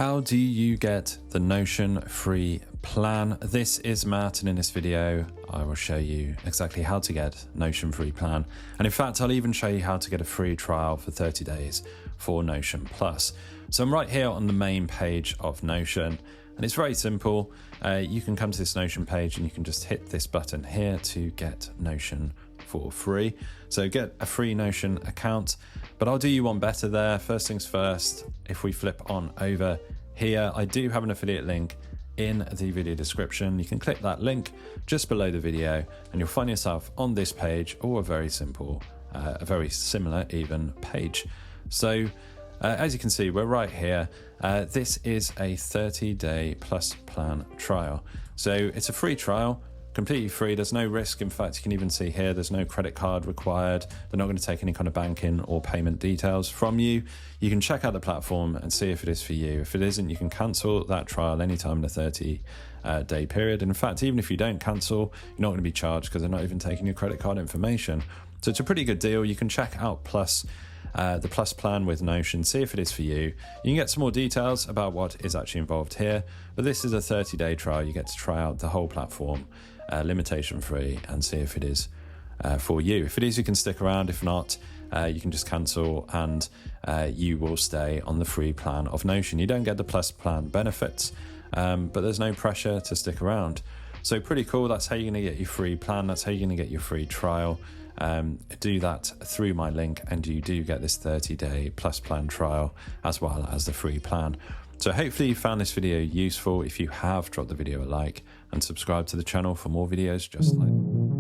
How do you get the Notion free plan? This is Matt, and in this video I will show you exactly how to get Notion free plan, and in fact I'll even show you how to get a free trial for 30 days for Notion Plus. So I'm right here on the main page of Notion, and it's very simple. You can come to this Notion page and you can just hit this button here to get Notion for free. So get a free Notion account, but I'll do you one better there. First things first, if we flip on over here, I do have an affiliate link in the video description. You can click that link just below the video and you'll find yourself on this page, or a very simple, a very similar even page. So as you can see, we're right here. This is a 30-day plus plan trial. So it's a free trial, completely free. There's no risk. In fact, you can even see here, there's no credit card required. They're not going to take any kind of banking or payment details from you. You can check out the platform and see if it is for you. If it isn't, you can cancel that trial anytime in the 30-day period. And in fact, even if you don't cancel, you're not going to be charged because they're not even taking your credit card information. So it's a pretty good deal. You can check out the Plus plan with Notion, see if it is for you. You can get some more details about what is actually involved here, but this is a 30-day trial. You get to try out the whole platform, limitation free, and see if it is for you. If it is, you can stick around. If not, you can just cancel and you will stay on the free plan of Notion. You don't get the Plus plan benefits, but there's no pressure to stick around. So pretty cool. That's how you're going to get your free plan. That's how you're going to get your free trial. Do that through my link and you do get this 30-day plus plan trial as well as the free plan. So hopefully you found this video useful. If you have, drop the video a like and subscribe to the channel for more videos just like